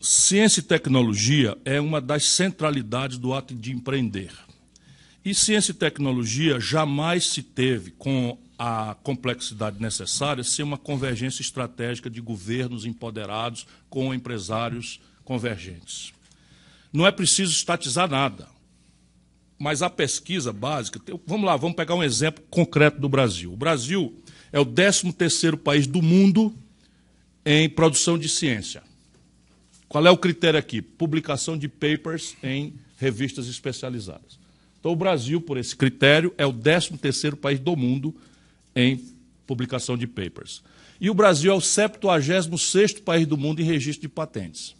ciência e tecnologia é uma das centralidades do ato de empreender. E ciência e tecnologia jamais se teve, com a complexidade necessária, sem uma convergência estratégica de governos empoderados com empresários convergentes. Não é preciso estatizar nada, mas a pesquisa básica... Vamos lá, vamos pegar um exemplo concreto do Brasil. O Brasil é o 13º país do mundo em produção de ciência. Qual é o critério aqui? Publicação de papers em revistas especializadas. Então, o Brasil, por esse critério, é o 13º país do mundo em publicação de papers. E o Brasil é o 76º país do mundo em registro de patentes.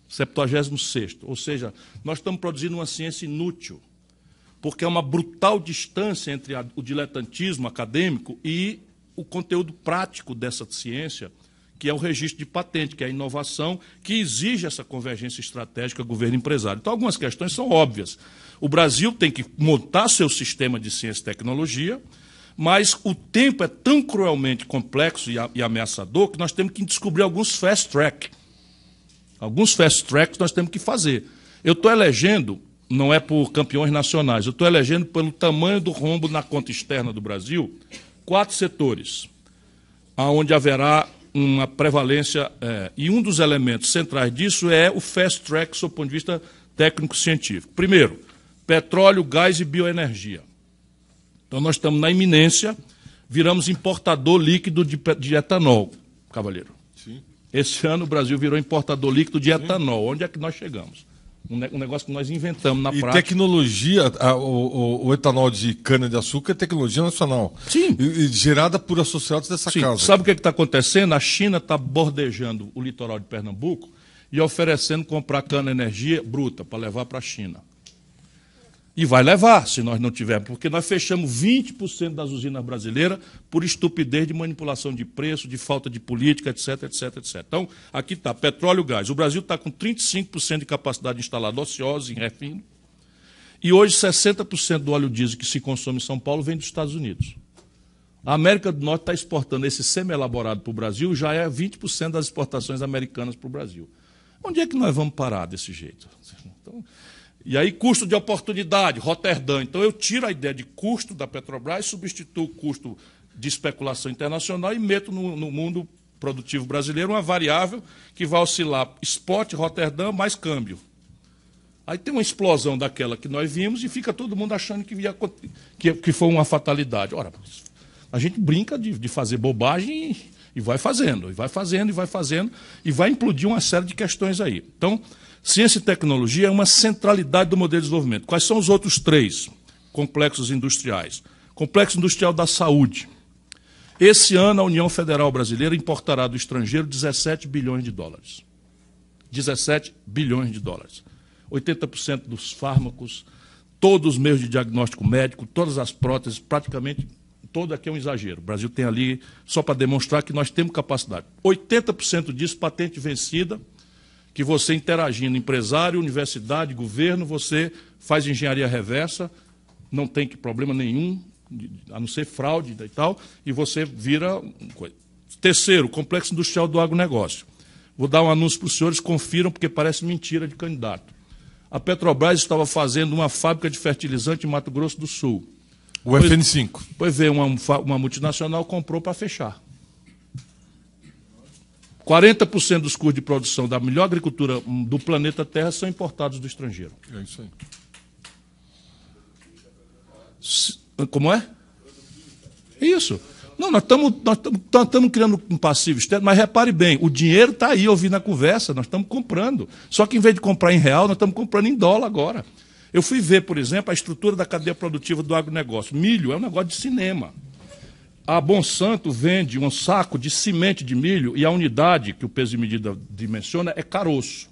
76º, ou seja, nós estamos produzindo uma ciência inútil, porque é uma brutal distância entre o diletantismo acadêmico e o conteúdo prático dessa ciência, que é o registro de patente, que é a inovação, que exige essa convergência estratégica governo-empresário. Então, algumas questões são óbvias. O Brasil tem que montar seu sistema de ciência e tecnologia, mas o tempo é tão cruelmente complexo e ameaçador que nós temos que descobrir alguns fast track. Alguns fast tracks nós temos que fazer. Eu estou elegendo, não é por campeões nacionais, eu estou elegendo pelo tamanho do rombo na conta externa do Brasil, 4 setores, onde haverá uma prevalência, e um dos elementos centrais disso é o fast track, do ponto de vista técnico-científico. Primeiro, petróleo, gás e bioenergia. Então, nós estamos na iminência, viramos importador líquido de etanol, cavalheiro. Sim. Esse ano o Brasil virou importador líquido de etanol. Onde é que nós chegamos? Um negócio que nós inventamos na prática. E tecnologia, o etanol de cana-de-açúcar é tecnologia nacional. Sim. E gerada por associados dessa casa. Sabe o que está acontecendo? A China está bordejando o litoral de Pernambuco e oferecendo comprar cana-energia bruta para levar para a China. E vai levar, se nós não tivermos, porque nós fechamos 20% das usinas brasileiras por estupidez de manipulação de preço, de falta de política, etc, etc, etc. Então, aqui está, petróleo e gás. O Brasil está com 35% de capacidade instalada ociosa em refino. E hoje, 60% do óleo diesel que se consome em São Paulo vem dos Estados Unidos. A América do Norte está exportando esse semi-elaborado para o Brasil, já é 20% das exportações americanas para o Brasil. Onde é que nós vamos parar desse jeito? Então, e aí, custo de oportunidade, Roterdã. Então, eu tiro a ideia de custo da Petrobras, substituo o custo de especulação internacional e meto no mundo produtivo brasileiro uma variável que vai oscilar spot, Roterdã, mais câmbio. Aí tem uma explosão daquela que nós vimos e fica todo mundo achando que foi uma fatalidade. Ora, a gente brinca de fazer bobagem e vai fazendo, e vai fazendo, e vai fazendo, e vai implodir uma série de questões aí. Então, ciência e tecnologia é uma centralidade do modelo de desenvolvimento. Quais são os outros 3 complexos industriais? Complexo industrial da saúde. Esse ano, a União Federal Brasileira importará do estrangeiro 17 bilhões de dólares. 17 bilhões de dólares. 80% dos fármacos, todos os meios de diagnóstico médico, todas as próteses, praticamente, todo aqui é um exagero. O Brasil tem ali, só para demonstrar que nós temos capacidade. 80% disso, patente vencida, que você interagindo, empresário, universidade, governo, você faz engenharia reversa, não tem problema nenhum, a não ser fraude e tal, e você vira uma coisa. Terceiro, complexo industrial do agronegócio. Vou dar um anúncio para os senhores, confiram, porque parece mentira de candidato. A Petrobras estava fazendo uma fábrica de fertilizante em Mato Grosso do Sul. O FN5. Pois veio uma multinacional, comprou para fechar. 40% dos custos de produção da melhor agricultura do planeta Terra são importados do estrangeiro. É isso aí. Como é? Isso. Não, nós estamos criando um passivo externo, mas repare bem, o dinheiro está aí, ouvindo a conversa, nós estamos comprando. Só que, em vez de comprar em real, nós estamos comprando em dólar agora. Eu fui ver, por exemplo, a estrutura da cadeia produtiva do agronegócio. Milho é um negócio de cinema. A Monsanto vende um saco de semente de milho e a unidade que o peso de medida dimensiona é caroço.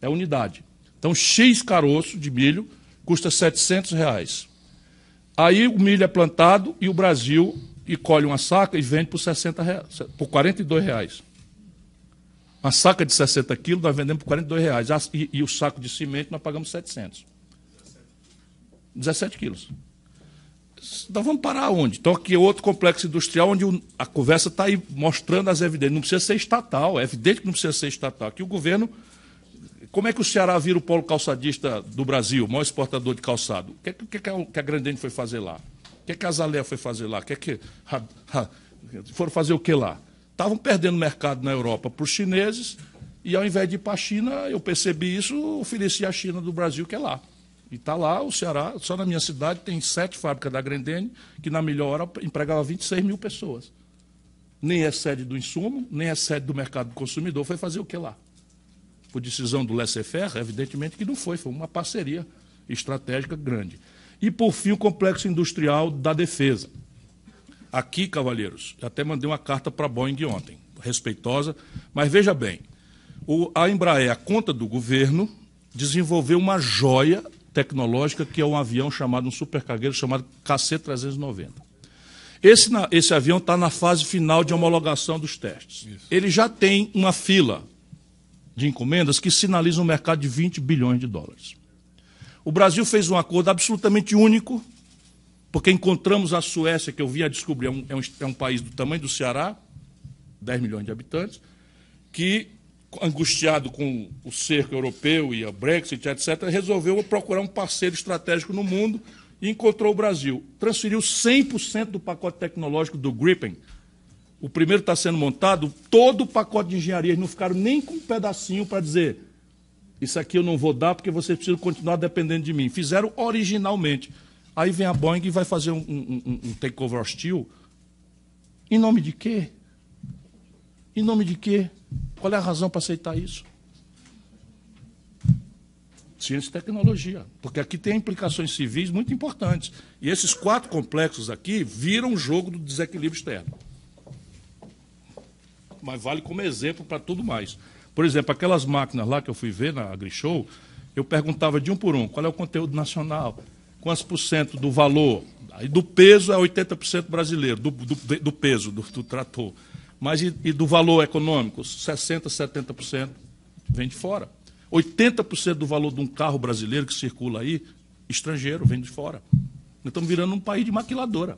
É a unidade. Então, X caroço de milho custa R$700. Aí o milho é plantado e o Brasil colhe uma saca e vende por R$42. Uma saca de 60 quilos nós vendemos por R$42. E o saco de semente nós pagamos 700. 17 quilos. Nós vamos parar onde? Então, aqui é outro complexo industrial onde a conversa está aí mostrando as evidências. Não precisa ser estatal, é evidente que não precisa ser estatal. Aqui o governo... Como é que o Ceará vira o polo calçadista do Brasil, o maior exportador de calçado? O que a Grandene foi fazer lá? O que a Azaleia foi fazer lá? Foram fazer o que lá? Estavam perdendo mercado na Europa para os chineses e, ao invés de ir para a China, eu percebi isso, ofereci a China do Brasil, que é lá. E está lá, o Ceará, só na minha cidade, tem 7 fábricas da Grandene, que na melhor hora empregava 26 mil pessoas. Nem é sede do insumo, nem é sede do mercado do consumidor, foi fazer o que lá? Por decisão do laissez-faire, evidentemente que não foi uma parceria estratégica grande. E, por fim, o complexo industrial da defesa. Aqui, cavalheiros, eu até mandei uma carta para a Boeing ontem, respeitosa, mas veja bem, a Embraer, a conta do governo, desenvolveu uma joia tecnológica que é um avião chamado, um supercargueiro chamado KC-390. Esse avião está na fase final de homologação dos testes. Isso. Ele já tem uma fila de encomendas que sinalizam um mercado de 20 bilhões de dólares. O Brasil fez um acordo absolutamente único, porque encontramos a Suécia, que eu vim a descobrir, é um país do tamanho do Ceará, 10 milhões de habitantes, que, angustiado com o cerco europeu e a Brexit, etc., resolveu procurar um parceiro estratégico no mundo e encontrou o Brasil. Transferiu 100% do pacote tecnológico do Gripen. O primeiro está sendo montado, todo o pacote de engenharia, eles não ficaram nem com um pedacinho para dizer isso aqui eu não vou dar porque vocês precisam continuar dependendo de mim. Fizeram originalmente. Aí vem a Boeing e vai fazer um takeover hostil. Em nome de quê? Em nome de quê? Qual é a razão para aceitar isso? Ciência e tecnologia. Porque aqui tem implicações civis muito importantes. E esses 4 complexos aqui viram o jogo do desequilíbrio externo. Mas vale como exemplo para tudo mais. Por exemplo, aquelas máquinas lá que eu fui ver na AgriShow, eu perguntava de um por um, qual é o conteúdo nacional, quantos % do valor, aí do peso é 80% brasileiro, do peso do trator, mas e do valor econômico, 60%, 70% vem de fora. 80% do valor de um carro brasileiro que circula aí, estrangeiro, vem de fora. Nós estamos virando um país de maquiladora.